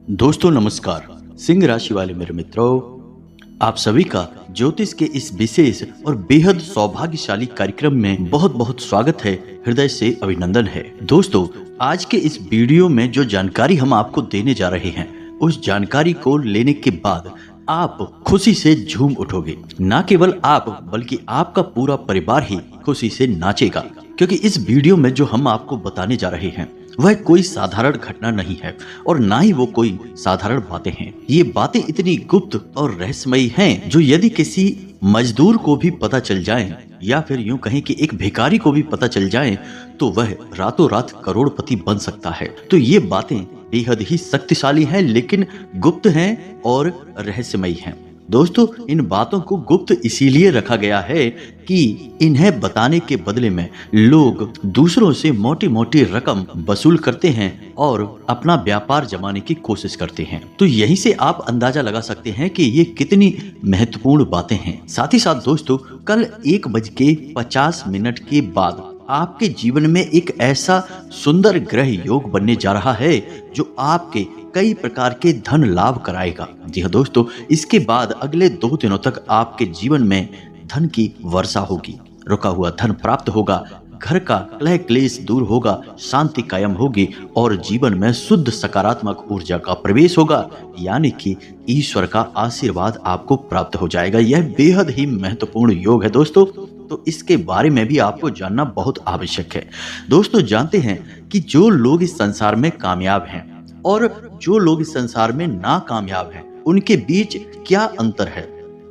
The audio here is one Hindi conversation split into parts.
दोस्तों नमस्कार। सिंह राशि वाले मेरे मित्रों, आप सभी का ज्योतिष के इस विशेष और बेहद सौभाग्यशाली कार्यक्रम में बहुत बहुत स्वागत है। हृदय से अभिनंदन है। दोस्तों, आज के इस वीडियो में जो जानकारी हम आपको देने जा रहे हैं, उस जानकारी को लेने के बाद आप खुशी से झूम उठोगे। ना केवल आप बल्कि आपका पूरा परिवार ही खुशी से नाचेगा, क्योंकि इस वीडियो में जो हम आपको बताने जा रहे हैं वह कोई साधारण घटना नहीं है और ना ही वो कोई साधारण बातें हैं। ये बातें इतनी गुप्त और रहस्यमयी हैं जो यदि किसी मजदूर को भी पता चल जाए या फिर यूं कहें कि एक भिखारी को भी पता चल जाए तो वह रातों रात करोड़पति बन सकता है। तो ये बातें बेहद ही शक्तिशाली हैं, लेकिन गुप्त हैं और रहस्यमयी हैं। दोस्तों, इन बातों को गुप्त इसीलिए रखा गया है कि इन्हें बताने के बदले में लोग दूसरों से मोटी मोटी रकम वसूल करते हैं और अपना व्यापार जमाने की कोशिश करते हैं। तो यहीं से आप अंदाजा लगा सकते हैं कि ये कितनी महत्वपूर्ण बातें हैं। साथ ही साथ दोस्तों, कल 1:50 के बाद आपके जीवन में एक ऐसा सुंदर ग्रह योग बनने जा रहा है जो आपके कई प्रकार के धन लाभ कराएगा। जी हाँ दोस्तों, इसके बाद अगले 2 दिनों तक आपके जीवन में धन की वर्षा होगी, रुका हुआ धन प्राप्त होगा, घर का कलह क्लेश दूर होगा, शांति कायम होगी और जीवन में शुद्ध सकारात्मक ऊर्जा का प्रवेश होगा, यानी कि ईश्वर का आशीर्वाद आपको प्राप्त हो जाएगा। यह बेहद ही महत्वपूर्ण योग है दोस्तों, तो इसके बारे में भी आपको जानना बहुत आवश्यक है। दोस्तों, जानते हैं कि जो लोग इस संसार में कामयाब हैं और जो लोग इस संसार में नाकामयाब हैं, उनके बीच क्या अंतर है?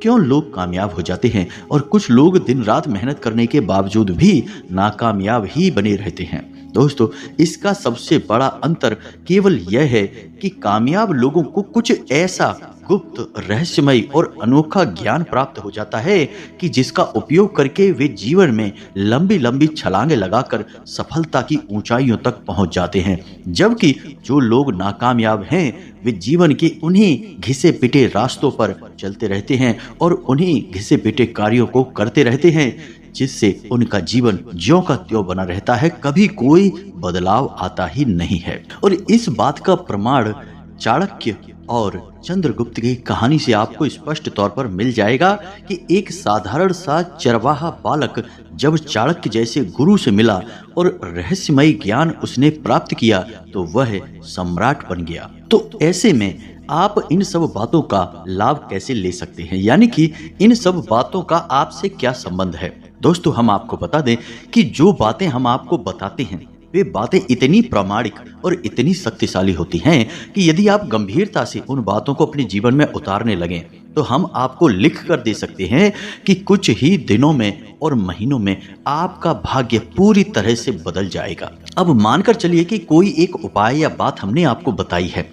क्यों लोग कामयाब हो जाते हैं और कुछ लोग दिन रात मेहनत करने के बावजूद भी नाकामयाब ही बने रहते हैं? दोस्तों, इसका सबसे बड़ा अंतर केवल यह है कि कामयाब लोगों को कुछ ऐसा गुप्त, रहस्यमय और अनोखा ज्ञान प्राप्त हो जाता है कि जिसका उपयोग करके वे जीवन में लंबी लंबी छलांगे लगाकर सफलता की ऊंचाइयों तक पहुंच जाते हैं। जबकि जो लोग नाकामयाब हैं, वे जीवन के उन्हीं घिसे पिटे रास्तों पर चलते रहते हैं और उन्हीं घिसे पिटे कार्यों को करते रहते हैं, जिससे उनका जीवन ज्यों का त्यों बना रहता है, कभी कोई बदलाव आता ही नहीं है। और इस बात का प्रमाण चाणक्य और चंद्रगुप्त की कहानी से आपको स्पष्ट तौर पर मिल जाएगा कि एक साधारण सा चरवाहा बालक जब चाणक्य जैसे गुरु से मिला और रहस्यमय ज्ञान उसने प्राप्त किया तो वह सम्राट बन गया। तो ऐसे में आप इन सब बातों का लाभ कैसे ले सकते हैं, यानी कि इन सब बातों का आपसे क्या संबंध है? दोस्तों, हम आपको बता दें कि जो बातें हम आपको बताते हैं वे बातें इतनी प्रामाणिक और इतनी शक्तिशाली होती हैं कि यदि आप गंभीरता से उन बातों को अपने जीवन में उतारने लगें तो हम आपको लिख कर दे सकते हैं कि कुछ ही दिनों में और महीनों में आपका भाग्य पूरी तरह से बदल जाएगा। अब मानकर चलिए कि कोई एक उपाय या बात हमने आपको बताई है,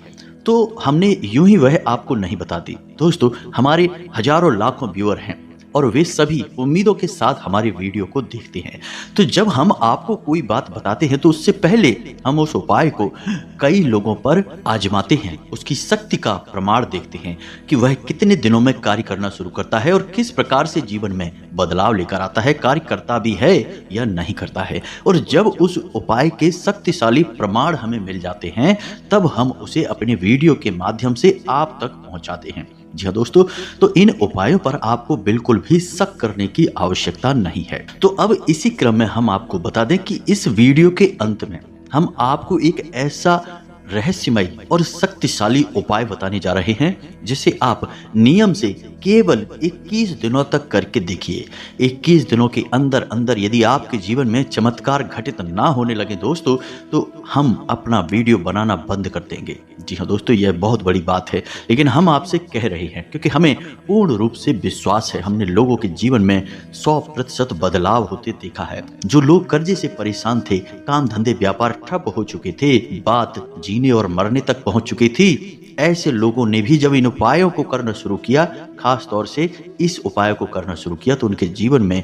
तो हमने यूं ही वह आपको नहीं बता दी। दोस्तों, हमारे हजारों लाखों व्यूअर हैं और वे सभी उम्मीदों के साथ हमारे वीडियो को देखते हैं। तो जब हम आपको कोई बात बताते हैं तो उससे पहले हम उस उपाय को कई लोगों पर आजमाते हैं, उसकी शक्ति का प्रमाण देखते हैं कि वह कितने दिनों में कार्य करना शुरू करता है और किस प्रकार से जीवन में बदलाव लेकर आता है, कार्य करता भी है या नहीं करता है। और जब उस उपाय के शक्तिशाली प्रमाण हमें मिल जाते हैं, तब हम उसे अपने वीडियो के माध्यम से आप तक पहुंचाते हैं। जी हाँ दोस्तों, तो इन उपायों पर आपको बिल्कुल भी शक करने की आवश्यकता नहीं है। तो अब इसी क्रम में हम आपको बता दें कि इस वीडियो के अंत में हम आपको एक ऐसा रहस्यमय और शक्तिशाली उपाय बताने जा रहे हैं जिसे आप नियम से केवल 21 दिनों तक करके देखिए। 21 दिनों के अंदर अंदर यदि आपके जीवन में चमत्कार घटित ना होने लगे दोस्तों, तो हम अपना वीडियो बनाना बंद कर देंगे। जी हाँ दोस्तों, यह बहुत बड़ी बात है, लेकिन हम आपसे कह रहे हैं क्योंकि हमें पूर्ण रूप से विश्वास है। हमने लोगों के जीवन में 100% बदलाव होते देखा है। जो लोग कर्जे से परेशान थे, काम धंधे व्यापार ठप हो चुके थे, बात जीने और मरने तक पहुंच चुकी थी, ऐसे लोगों ने भी जब इन उपायों को करना शुरू किया, खास तौर से इस उपाय को करना शुरू किया, तो उनके जीवन में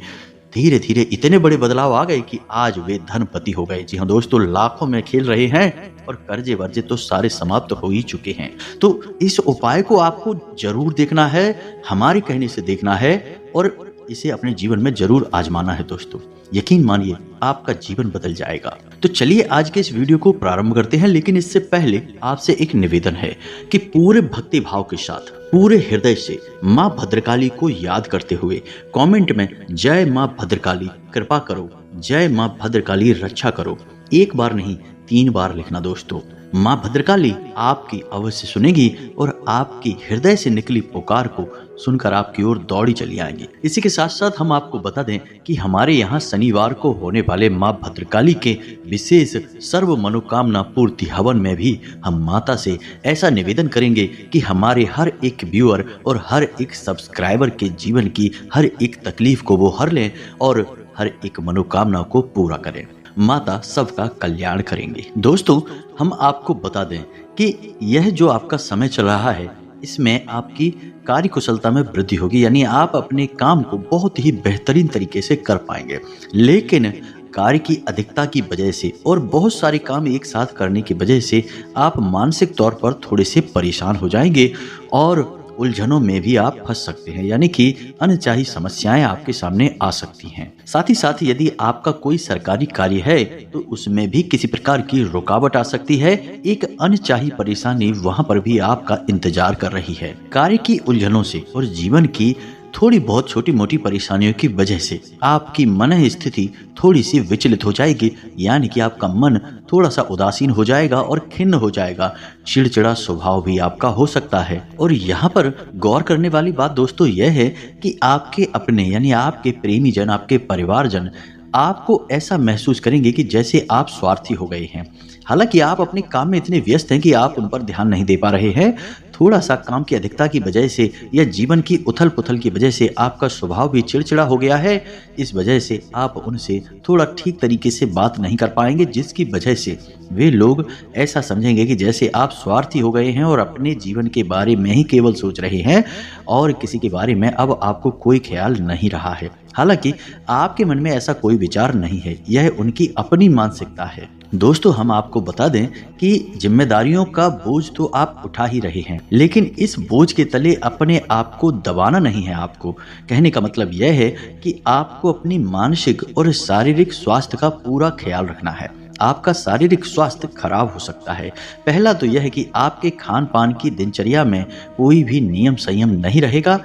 धीरे धीरे इतने बड़े बदलाव आ गए कि आज वे धनपति हो गए। जी हाँ दोस्तों, लाखों में खेल रहे हैं और कर्जे वर्जे तो सारे समाप्त हो ही चुके हैं। तो इस उपाय को आपको जरूर देखना है, हमारे कहने से देखना है और इसे अपने जीवन में जरूर आजमाना है दोस्तों। यकीन मानिए आपका जीवन बदल जाएगा। तो चलिए आज के इस वीडियो को प्रारंभ करते हैं, लेकिन इससे पहले आपसे एक निवेदन है कि पूरे भक्ति भाव के साथ पूरे हृदय से माँ भद्रकाली को याद करते हुए कमेंट में जय माँ भद्रकाली कृपा करो, जय माँ भद्रकाली रक्षा करो, एक बार नहीं 3 बार लिखना दोस्तों। माँ भद्रकाली आपकी अवश्य सुनेगी और आपकी हृदय से निकली पुकार को सुनकर आपकी ओर दौड़ी चली आएंगी। इसी के साथ साथ हम आपको बता दें कि हमारे यहाँ शनिवार को होने वाले माँ भद्रकाली के विशेष सर्व मनोकामना पूर्ति हवन में भी हम माता से ऐसा निवेदन करेंगे कि हमारे हर एक व्यूअर और हर एक सब्सक्राइबर के जीवन की हर एक तकलीफ को वो हर लें और हर एक मनोकामना को पूरा करें। माता सबका कल्याण करेंगे। दोस्तों हम आपको बता दें कि यह जो आपका समय चल रहा है इसमें आपकी कार्य कुशलता में वृद्धि होगी, यानी आप अपने काम को बहुत ही बेहतरीन तरीके से कर पाएंगे। लेकिन कार्य की अधिकता की वजह से और बहुत सारे काम एक साथ करने की वजह से आप मानसिक तौर पर थोड़े से परेशान हो जाएंगे और उलझनों में भी आप फंस सकते हैं, यानी कि अनचाही समस्याएं आपके सामने आ सकती हैं। साथ ही साथ यदि आपका कोई सरकारी कार्य है तो उसमें भी किसी प्रकार की रुकावट आ सकती है। एक अनचाही परेशानी वहां पर भी आपका इंतजार कर रही है। कार्य की उलझनों से और जीवन की थोड़ी बहुत छोटी मोटी परेशानियों की वजह से आपकी मन स्थिति थोड़ी सी विचलित हो जाएगी, यानी कि आपका मन थोड़ा सा उदासीन हो जाएगा और खिन्न हो जाएगा। चिड़चिड़ा स्वभाव भी आपका हो सकता है। और यहाँ पर गौर करने वाली बात दोस्तों यह है कि आपके अपने यानी आपके प्रेमी जन, आपके परिवारजन आपको ऐसा महसूस करेंगे कि जैसे आप स्वार्थी हो गए हैं। हालांकि आप अपने काम में इतने व्यस्त हैं कि आप उन पर ध्यान नहीं दे पा रहे हैं। थोड़ा सा काम की अधिकता की वजह से या जीवन की उथल पुथल की वजह से आपका स्वभाव भी चिड़चिड़ा हो गया है। इस वजह से आप उनसे थोड़ा ठीक तरीके से बात नहीं कर पाएंगे, जिसकी वजह से वे लोग ऐसा समझेंगे कि जैसे आप स्वार्थी हो गए हैं और अपने जीवन के बारे में ही केवल सोच रहे हैं और किसी के बारे में अब आपको कोई ख्याल नहीं रहा है। हालांकि आपके मन में ऐसा कोई विचार नहीं है, यह उनकी अपनी मानसिकता है। दोस्तों हम आपको बता दें कि जिम्मेदारियों का बोझ तो आप उठा ही रहे हैं, लेकिन इस बोझ के तले अपने आप को दबाना नहीं है। आपको कहने का मतलब यह है कि आपको अपनी मानसिक और शारीरिक स्वास्थ्य का पूरा ख्याल रखना है। आपका शारीरिक स्वास्थ्य खराब हो सकता है। पहला तो यह है कि आपके खान पान की दिनचर्या में कोई भी नियम संयम नहीं रहेगा।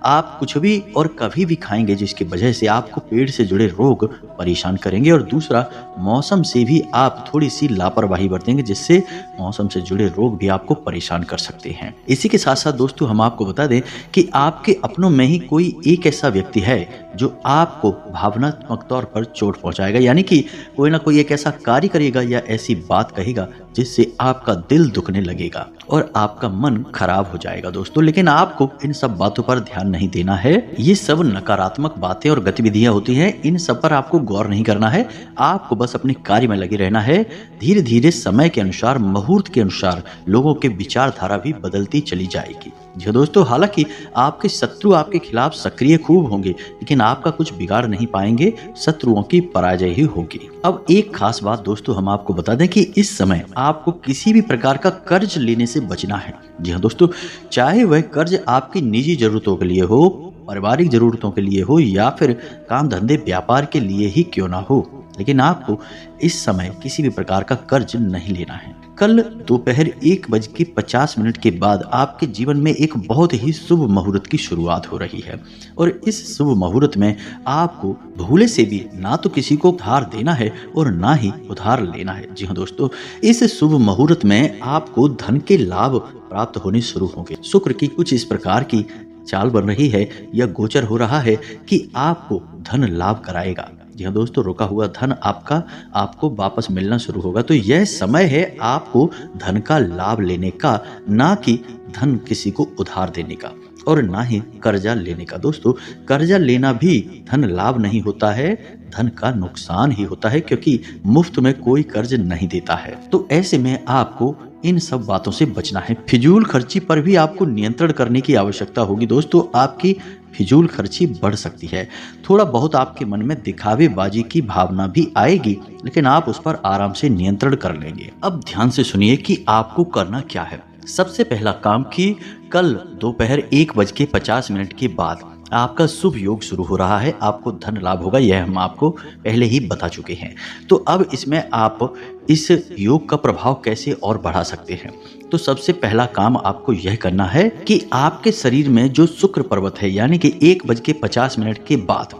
आप कुछ भी और कभी भी खाएंगे जिसकी वजह से आपको पेट से जुड़े रोग परेशान करेंगे। और दूसरा, मौसम से भी आप थोड़ी सी लापरवाही बरतेंगे जिससे मौसम से जुड़े रोग भी आपको परेशान कर सकते हैं। इसी के साथ साथ दोस्तों हम आपको बता दें कि आपके अपनों में ही कोई एक ऐसा व्यक्ति है जो आपको भावनात्मक तौर पर चोट पहुंचाएगा, यानी कि कोई ना कोई एक ऐसा कार्य करेगा या ऐसी बात कहेगा जिससे आपका दिल दुखने लगेगा और आपका मन खराब हो जाएगा दोस्तों। लेकिन आपको इन सब बातों पर ध्यान नहीं देना है। ये सब नकारात्मक बातें और गतिविधियां होती हैं, इन सब पर आपको गौर नहीं करना है। आपको बस अपने कार्य में लगे रहना है। धीरे धीरे समय के अनुसार, मुहूर्त के अनुसार लोगों के विचारधारा भी बदलती चली जाएगी। जी दोस्तों, हालांकि आपके शत्रु आपके खिलाफ सक्रिय खूब होंगे, लेकिन आपका कुछ बिगाड़ नहीं पाएंगे। शत्रुओं की पराजय ही होगी। अब एक खास बात दोस्तों हम आपको बता दें कि इस समय आपको किसी भी प्रकार का कर्ज लेने से बचना है। जी हाँ दोस्तों, चाहे वह कर्ज आपकी निजी जरूरतों के लिए हो, पारिवारिक जरूरतों के लिए हो या फिर काम धंधे व्यापार के लिए ही क्यों ना हो, लेकिन आपको इस समय किसी भी प्रकार का कर्ज नहीं लेना है। कल दोपहर 1:50 के बाद आपके जीवन में एक बहुत ही शुभ मुहूर्त की शुरुआत हो रही है और इस शुभ मुहूर्त में आपको भूले से भी ना तो किसी को उधार देना है और ना ही उधार लेना है। जी हाँ दोस्तों, इस शुभ मुहूर्त में आपको धन के लाभ प्राप्त होने शुरू होंगे। शुक्र की कुछ इस प्रकार की चाल बन रही है या गोचर हो रहा है कि आपको धन लाभ कराएगा। जी हाँ दोस्तों, रुका हुआ धन आपको वापस मिलना शुरू होगा। तो यह समय है आपको धन का लाभ लेने का, ना कि धन किसी को उधार देने का और ना ही कर्जा लेने का। दोस्तों, कर्जा लेना भी धन लाभ नहीं होता है, धन का नुकसान ही होता है, क्योंकि मुफ्त में कोई कर्ज नहीं देता है। तो ऐसे में आपको इन सब बातों से बचना है। फिजूल खर्ची पर भी आपको नियंत्रण करने की आवश्यकता होगी। दोस्तों, आपकी फिजूल खर्ची बढ़ सकती है। थोड़ा बहुत आपके मन में दिखावेबाजी की भावना भी आएगी, लेकिन आप उस पर आराम से नियंत्रण कर लेंगे। अब ध्यान से सुनिए कि आपको करना क्या है। सबसे पहला काम कि कल दोपहर 1:50 के बाद आपका शुभ योग शुरू हो रहा है, आपको धन लाभ होगा, यह हम आपको पहले ही बता चुके हैं। तो अब इसमें आप इस योग का प्रभाव कैसे और बढ़ा सकते हैं। तो सबसे पहला काम आपको यह करना है कि आपके शरीर में जो शुक्र पर्वत है, यानी कि 1:50 के बाद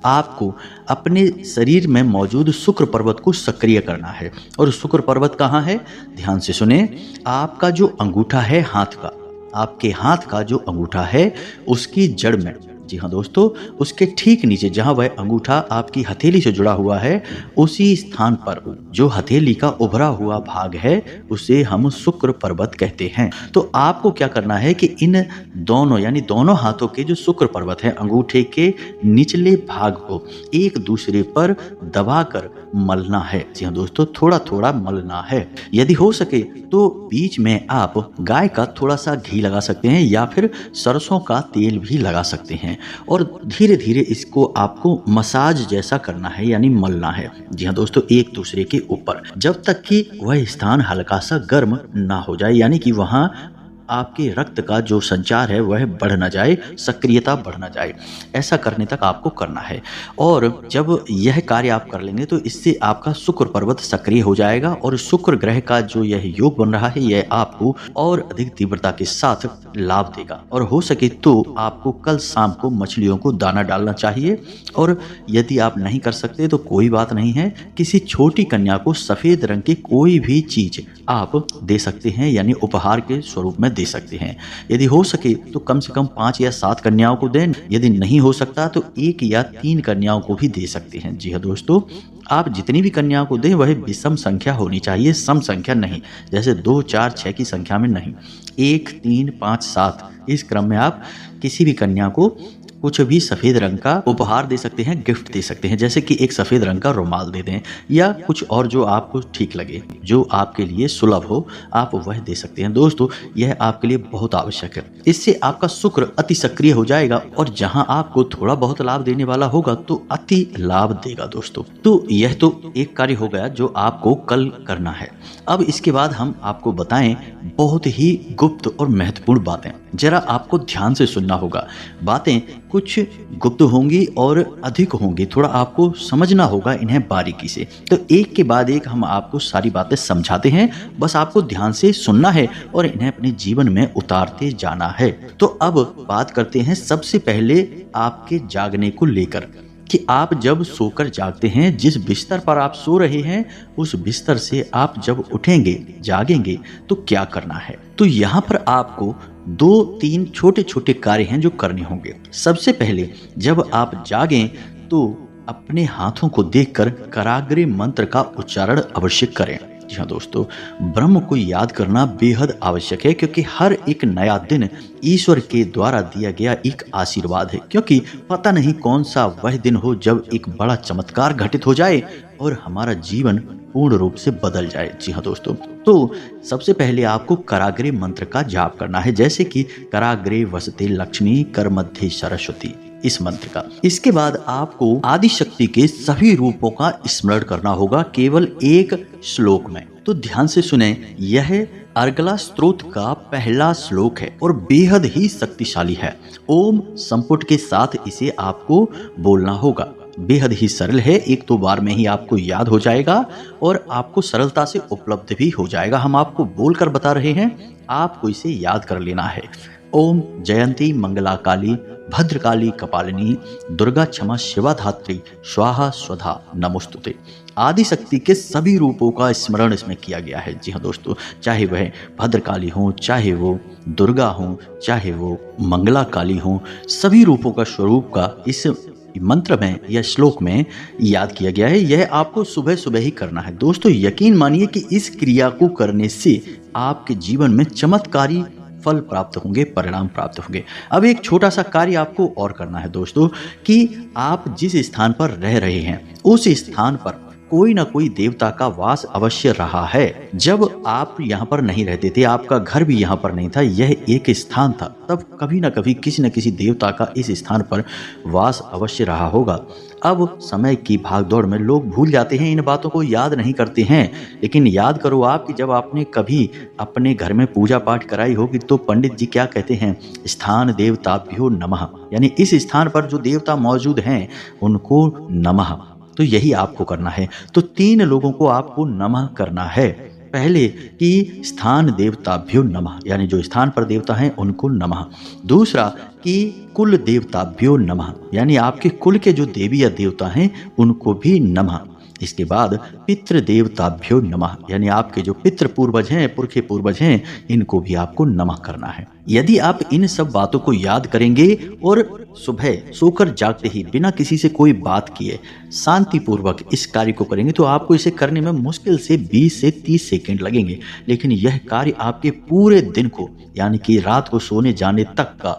आपको अपने शरीर में मौजूद शुक्र पर्वत को सक्रिय करना है। और शुक्र पर्वत कहाँ है, ध्यान से सुने। आपका जो अंगूठा है हाथ का, आपके हाथ का जो अंगूठा है उसकी जड़ में, जी हाँ दोस्तों, उसके ठीक नीचे जहाँ वह अंगूठा आपकी हथेली से जुड़ा हुआ है, उसी स्थान पर जो हथेली का उभरा हुआ भाग है उसे हम शुक्र पर्वत कहते हैं। तो आपको क्या करना है कि इन दोनों यानी दोनों हाथों के जो शुक्र पर्वत है, अंगूठे के निचले भाग को एक दूसरे पर दबाकर मलना है। जी हाँ दोस्तों, थोड़ा थोड़ा मलना है। यदि हो सके तो बीच में आप गाय का थोड़ा सा घी लगा सकते हैं या फिर सरसों का तेल भी लगा सकते हैं और धीरे धीरे इसको आपको मसाज जैसा करना है, यानी मलना है। जी हाँ दोस्तों, एक दूसरे के ऊपर, जब तक कि वह स्थान हल्का सा गर्म ना हो जाए, यानी कि वहाँ आपके रक्त का जो संचार है वह बढ़ ना जाए, सक्रियता बढ़ ना जाए। ऐसा करने तक आपको करना है। और जब यह कार्य आप कर लेंगे तो इससे आपका शुक्र पर्वत सक्रिय हो जाएगा और शुक्र ग्रह का जो यह योग बन रहा है यह आपको और अधिक तीव्रता के साथ लाभ देगा। और हो सके तो आपको कल शाम को मछलियों को दाना डालना चाहिए। और यदि आप नहीं कर सकते तो कोई बात नहीं है, किसी छोटी कन्या को सफेद रंग की कोई भी चीज आप दे सकते हैं, यानी उपहार के स्वरूप में दे सकते हैं। यदि हो सके तो कम से कम 5 या 7 कन्याओं को दें। यदि नहीं हो सकता तो 1 या 3 कन्याओं को भी दे सकते हैं। जी हाँ दोस्तों, आप जितनी भी कन्याओं को दें वह विषम संख्या होनी चाहिए, सम संख्या नहीं, जैसे 2, 4, 6 की संख्या में नहीं। 1, 3, 5, 7 इस क्रम में आप किसी भी कन्या को कुछ भी सफ़ेद रंग का उपहार दे सकते हैं, गिफ्ट दे सकते हैं, जैसे कि एक सफ़ेद रंग का रुमाल दे दें या कुछ और जो आपको ठीक लगे, जो आपके लिए सुलभ हो, आप वह दे सकते हैं। दोस्तों, यह आपके लिए बहुत आवश्यक है। इससे आपका शुक्र अति सक्रिय हो जाएगा और जहां आपको थोड़ा बहुत लाभ देने वाला होगा तो अति लाभ देगा दोस्तों। तो यह तो एक कार्य हो गया जो आपको कल करना है। अब इसके बाद हम आपको बताएं बहुत ही गुप्त और महत्वपूर्ण बातें। जरा आपको ध्यान से सुनना होगा। बातें कुछ गुप्त होंगी और अधिक होंगी, थोड़ा आपको समझना होगा इन्हें बारीकी से। तो एक के बाद एक हम आपको सारी बातें समझाते हैं, बस आपको ध्यान से सुनना है और इन्हें अपने जीवन में उतारते जाना है। तो अब बात करते हैं सबसे पहले आपके जागने को लेकर कि आप जब सोकर जागते हैं, जिस बिस्तर पर आप सो रहे हैं उस बिस्तर से आप जब उठेंगे, जागेंगे तो क्या करना है। तो यहाँ पर आपको 2-3 छोटे छोटे कार्य हैं जो करने होंगे। सबसे पहले जब आप जागें तो अपने हाथों को देखकर कराग्रे मंत्र का उच्चारण अवश्य करें। जी हाँ दोस्तों, ब्रह्म को याद करना बेहद आवश्यक है, क्योंकि हर एक नया दिन ईश्वर के द्वारा दिया गया एक आशीर्वाद है। क्योंकि पता नहीं कौन सा वह दिन हो जब एक बड़ा चमत्कार घटित हो जाए और हमारा जीवन पूर्ण रूप से बदल जाए। जी हाँ दोस्तों, तो सबसे पहले आपको कराग्रे मंत्र का जाप करना है, जैसे कि कराग्रे वसते लक्ष्मी कर मध्य सरस्वती, इस मंत्र का। इसके बाद आपको आदि शक्ति के सभी रूपों का स्मरण करना होगा केवल एक श्लोक में। तो ध्यान से सुने, यह अर्गला स्तोत्र का पहला श्लोक है और बेहद ही शक्तिशाली है। ओम संपुट के साथ इसे आपको बोलना होगा। बेहद ही सरल है, 1-2 बार में ही आपको याद हो जाएगा और आपको सरलता से उपलब्ध भी हो जाएगा। हम आपको बोलकर बता रहे हैं, आपको इसे याद कर लेना है। ओम जयंती मंगला काली भद्रकाली कपालिनी दुर्गा क्षमा शिवा धात्री स्वाहा स्वधा नमोस्तुते। आदि शक्ति के सभी रूपों का स्मरण इसमें किया गया है। जी हाँ दोस्तों, चाहे वह भद्रकाली हो, चाहे वो दुर्गा हो, चाहे वो मंगला काली हो, सभी रूपों का स्वरूप का इस मंत्र में या श्लोक में याद किया गया है। यह आपको सुबह सुबह ही करना है। दोस्तों, यकीन मानिए कि इस क्रिया को करने से आपके जीवन में चमत्कारी फल प्राप्त होंगे, परिणाम प्राप्त होंगे। अब एक छोटा सा कार्य आपको और करना है दोस्तों, कि आप जिस स्थान पर रह रहे हैं उस स्थान पर कोई ना कोई देवता का वास अवश्य रहा है। जब आप यहाँ पर नहीं रहते थे, आपका घर भी यहाँ पर नहीं था, यह एक स्थान था, तब कभी ना कभी किसी न किसी देवता का इस स्थान पर वास अवश्य रहा होगा। अब समय की भागदौड़ में लोग भूल जाते हैं, इन बातों को याद नहीं करते हैं। लेकिन याद करो आप कि जब आपने कभी अपने घर में पूजा पाठ कराई होगी तो पंडित जी क्या कहते हैं, स्थान देवताभ्यो नमः, यानी इस स्थान पर जो देवता मौजूद हैं उनको नमः। तो यही आपको करना है। तो 3 लोगों को आपको नमः करना है। पहले कि स्थान देवताभ्यो नमः, यानी जो स्थान पर देवता हैं उनको नमः। दूसरा कि कुल देवताभ्यो नमः, यानी आपके कुल के जो देवी या देवता हैं उनको भी नमः। इसके बाद पितृ देवताभ्यो नमः, यानी आपके जो पितृ पूर्वज हैं, पुरखे पूर्वज हैं, इनको भी आपको नमः करना है। यदि आप इन सब बातों को याद करेंगे और सुबह सोकर जागते ही बिना किसी से कोई बात किए शांतिपूर्वक इस कार्य को करेंगे तो आपको इसे करने में मुश्किल से 20 से 30 सेकंड लगेंगे, लेकिन यह कार्य आपके पूरे दिन को, यानी कि रात को सोने जाने तक का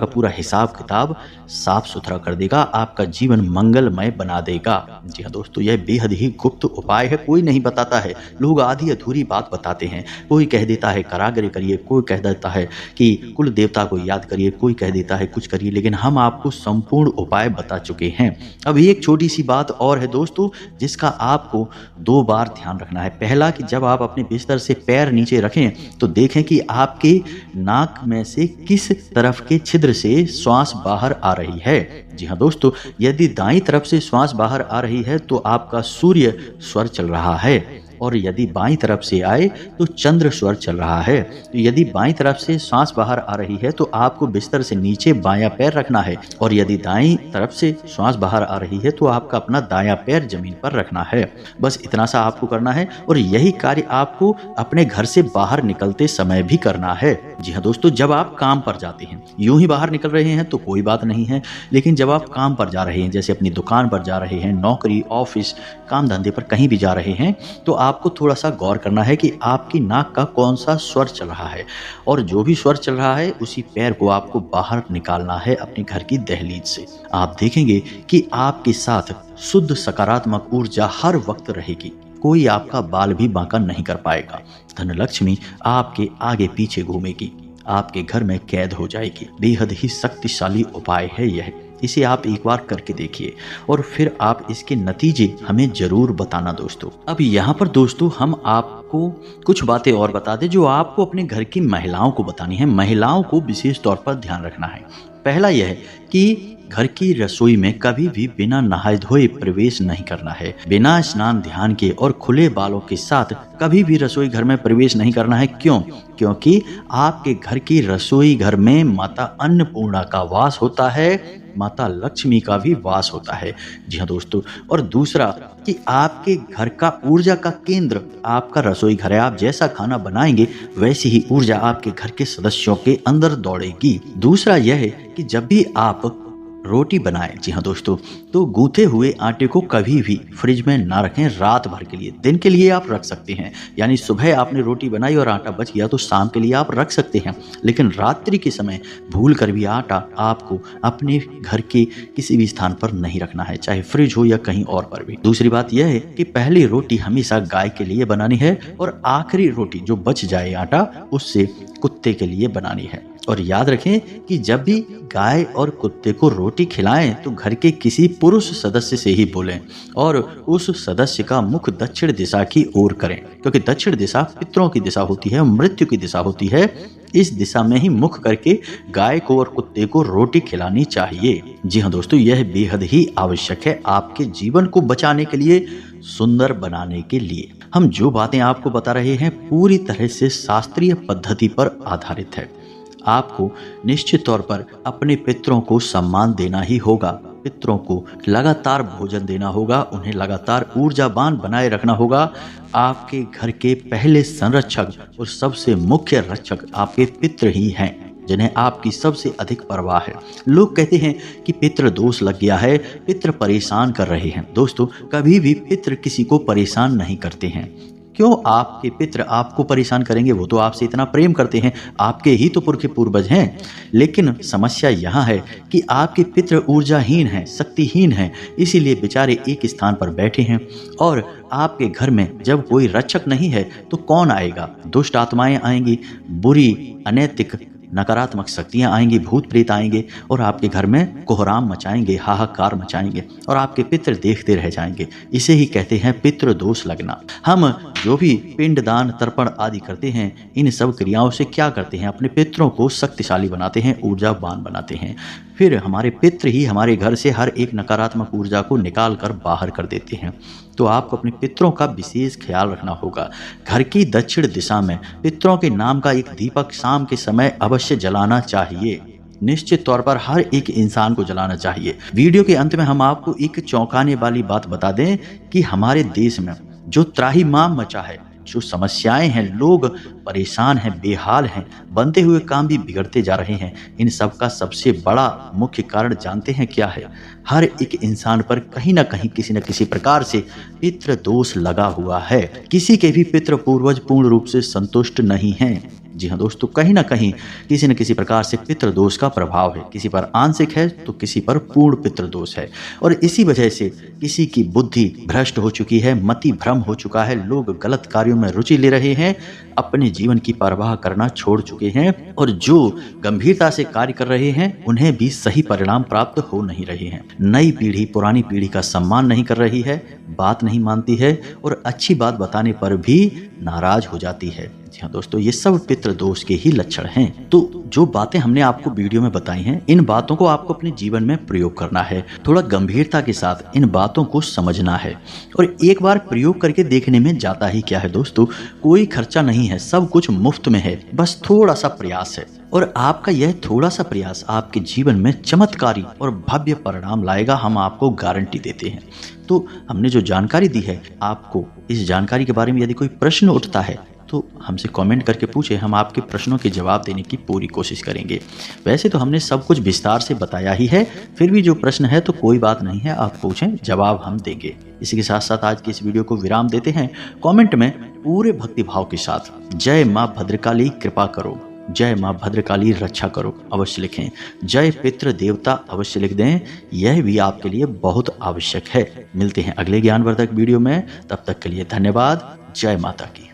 पूरा हिसाब किताब साफ सुथरा कर देगा, आपका जीवन मंगलमय बना देगा। जी हाँ दोस्तों, यह बेहद ही गुप्त उपाय है, कोई नहीं बताता है। लोग आधी अधूरी बात बताते हैं, कोई कह देता है कराग्रे करिए, कोई कह देता है कि कुल देवता को याद करिए, कोई कह देता है कुछ करिए, लेकिन हम आपको संपूर्ण उपाय बता चुके हैं। अब एक छोटी सी बात और है दोस्तों, जिसका आपको 2 बार ध्यान रखना है। पहला कि जब आप अपने बिस्तर से पैर नीचे रखें तो देखें कि आपके नाक में से किस तरफ के छिद्र से श्वास बाहर आ रही है। जी हाँ दोस्तों, यदि दाईं तरफ से श्वास बाहर आ रही है तो आपका सूर्य स्वर चल रहा है, और यदि बाईं तरफ से आए तो चंद्र स्वर चल रहा है। तो यदि बाईं तरफ से सांस बाहर आ रही है तो आपको बिस्तर से नीचे बायां पैर रखना है, और यदि दाईं तरफ से सांस बाहर आ रही है तो आपका अपना दायां पैर जमीन पर रखना है। बस इतना सा आपको करना है, और यही कार्य आपको अपने घर से बाहर निकलते समय भी करना है। जी हाँ दोस्तों, जब आप काम पर जाते हैं, यूं ही बाहर निकल रहे हैं तो कोई बात नहीं है, लेकिन जब आप काम पर जा रहे हैं, जैसे अपनी दुकान पर जा रहे हैं, नौकरी, ऑफिस, काम धंधे पर कहीं भी जा रहे हैं, तो आपको थोड़ा सा गौर करना है कि आपकी नाक का कौन सा स्वर चल रहा है, और जो भी स्वर चल रहा है उसी पैर को आपको बाहर निकालना है अपने घर की दहलीज से। आप देखेंगे कि आपके साथ शुद्ध सकारात्मक ऊर्जा हर वक्त रहेगी, कोई आपका बाल भी बांका नहीं कर पाएगा। धनलक्ष्मी आपके आगे पीछे घूमेगी, आपके घर में कैद हो जाएगी। बेहद ही शक्तिशाली उपाय है यह, इसे आप एक बार करके देखिए और फिर आप इसके नतीजे हमें जरूर बताना दोस्तों। अब यहाँ पर दोस्तों हम आपको कुछ बातें और बता दें जो आपको अपने घर की महिलाओं को बतानी है। महिलाओं को विशेष तौर पर ध्यान रखना है। पहला यह है कि घर की रसोई में कभी भी बिना नहाए धोए प्रवेश नहीं करना है। बिना स्नान ध्यान के और खुले बालों के साथ कभी भी रसोई घर में प्रवेश नहीं करना है। क्यों? क्योंकि आपके घर की रसोई घर में माता अन्नपूर्णा का वास होता है, माता लक्ष्मी का भी वास होता है। जी हाँ दोस्तों, और दूसरा कि आपके घर का ऊर्जा का केंद्र आपका रसोई घर है। आप जैसा खाना बनाएंगे वैसी ही ऊर्जा आपके घर के सदस्यों के अंदर दौड़ेगी। दूसरा यह है कि जब भी आप रोटी बनाएं, जी हाँ दोस्तों, तो गूंथे हुए आटे को कभी भी फ्रिज में ना रखें रात भर के लिए। दिन के लिए आप रख सकते हैं, यानी सुबह आपने रोटी बनाई और आटा बच गया तो शाम के लिए आप रख सकते हैं, लेकिन रात्रि के समय भूल कर भी आटा आपको अपने घर के किसी भी स्थान पर नहीं रखना है, चाहे फ्रिज हो या कहीं और पर भी। दूसरी बात यह है कि पहली रोटी हमेशा गाय के लिए बनानी है और आखिरी रोटी जो बच जाए आटा उससे कुत्ते के लिए बनानी है। और याद रखें कि जब भी गाय और कुत्ते को रोटी खिलाएं तो घर के किसी पुरुष सदस्य से ही बोलें और उस सदस्य का मुख दक्षिण दिशा की ओर करें, क्योंकि दक्षिण दिशा पितरों की दिशा होती है, मृत्यु की दिशा होती है। इस दिशा में ही मुख करके गाय को और कुत्ते को रोटी खिलानी चाहिए। जी हाँ दोस्तों, यह बेहद ही आवश्यक है आपके जीवन को बचाने के लिए, सुंदर बनाने के लिए। हम जो बातें आपको बता रहे हैं पूरी तरह से शास्त्रीय पद्धति पर आधारित है। आपको निश्चित तौर पर अपने पितरों को सम्मान देना ही होगा, पितरों को लगातार भोजन देना होगा, उन्हें लगातार ऊर्जावान बनाए रखना होगा। आपके घर के पहले संरक्षक और सबसे मुख्य रक्षक आपके पितर ही हैं, जिन्हें आपकी सबसे अधिक परवाह है। लोग कहते हैं कि पितृ दोष लग गया है, पितृ परेशान कर रहे हैं। दोस्तों, कभी भी पितृ किसी को परेशान नहीं करते हैं, क्यों आपके पितृ आपको परेशान करेंगे? वो तो आपसे इतना प्रेम करते हैं, आपके ही तो पुरखे पूर्वज हैं। लेकिन समस्या यहाँ है कि आपके पितृ ऊर्जाहीन हैं, शक्तिहीन हैं, इसीलिए बेचारे एक स्थान पर बैठे हैं। और आपके घर में जब कोई रक्षक नहीं है तो कौन आएगा? दुष्ट आत्माएं आएंगी, बुरी अनैतिक नकारात्मक शक्तियां आएंगी, भूत प्रेत आएंगे और आपके घर में कोहराम मचाएंगे, हाहाकार मचाएंगे और आपके पितृ देखते रह जाएंगे। इसे ही कहते हैं पितृ दोष लगना। हम जो भी पिंड दान तर्पण आदि करते हैं, इन सब क्रियाओं से क्या करते हैं? अपने पितरों को शक्तिशाली बनाते हैं, ऊर्जावान बनाते हैं। फिर हमारे पितृ ही हमारे घर से हर एक नकारात्मक ऊर्जा को निकाल कर बाहर कर देते हैं। तो आपको अपने पितरों का विशेष ख्याल रखना होगा। घर की दक्षिण दिशा में पितरों के नाम का एक दीपक शाम के समय अवश्य जलाना चाहिए। निश्चित तौर पर हर एक इंसान को जलाना चाहिए। वीडियो के अंत में हम आपको एक चौंकाने वाली बात बता दें कि हमारे देश में जो त्राहिमाम मचा है, जो समस्याएं हैं, लोग परेशान हैं, बेहाल हैं, बनते हुए काम भी बिगड़ते जा रहे हैं, इन सब का सबसे बड़ा मुख्य कारण जानते हैं क्या है? हर एक इंसान पर कहीं ना कहीं किसी न किसी प्रकार से पितृ दोष लगा हुआ है। किसी के भी पितृ पूर्वज पूर्ण रूप से संतुष्ट नहीं हैं। जी हाँ दोस्तों, कहीं ना कहीं किसी न किसी प्रकार से पितृ दोष का प्रभाव है। किसी पर आंशिक है तो किसी पर पूर्ण पितृ दोष है। और इसी वजह से किसी की बुद्धि भ्रष्ट हो चुकी है, मति भ्रम हो चुका है, लोग गलत कार्यों में रुचि ले रहे हैं, अपने जीवन की परवाह करना छोड़ चुके हैं और जो गंभीरता से कार्य कर रहे हैं उन्हें भी सही परिणाम प्राप्त हो नहीं रहे हैं। नई पीढ़ी पुरानी पीढ़ी का सम्मान नहीं कर रही है, बात नहीं मानती है और अच्छी बात बताने पर भी नाराज हो जाती है। जी हाँ दोस्तों, ये सब पितृ दोष के ही लक्षण हैं। तो जो बातें हमने आपको वीडियो में बताई हैं, इन बातों को आपको अपने जीवन में प्रयोग करना है। थोड़ा गंभीरता के साथ इन बातों को समझना है और एक बार प्रयोग करके देखने में जाता ही क्या है दोस्तों, कोई खर्चा नहीं है, सब कुछ मुफ्त में है, बस थोड़ा सा प्रयास है। और आपका यह थोड़ा सा प्रयास आपके जीवन में चमत्कारी और भव्य परिणाम लाएगा, हम आपको गारंटी देते हैं। तो हमने जो जानकारी दी है, आपको इस जानकारी के बारे में यदि कोई प्रश्न उठता है तो हमसे कमेंट करके पूछे, हम आपके प्रश्नों के जवाब देने की पूरी कोशिश करेंगे। वैसे तो हमने सब कुछ विस्तार से बताया ही है, फिर भी जो प्रश्न है तो कोई बात नहीं है, आप पूछें, जवाब हम देंगे। इसी के साथ साथ आज की इस वीडियो को विराम देते हैं। कमेंट में पूरे भक्तिभाव के साथ जय माँ भद्रकाली कृपा करो, जय माँ भद्रकाली रक्षा करो अवश्य लिखें। जय पितृ देवता अवश्य लिख दें, यह भी आपके लिए बहुत आवश्यक है। मिलते हैं अगले ज्ञानवर्धक वीडियो में, तब तक के लिए धन्यवाद। जय माता की।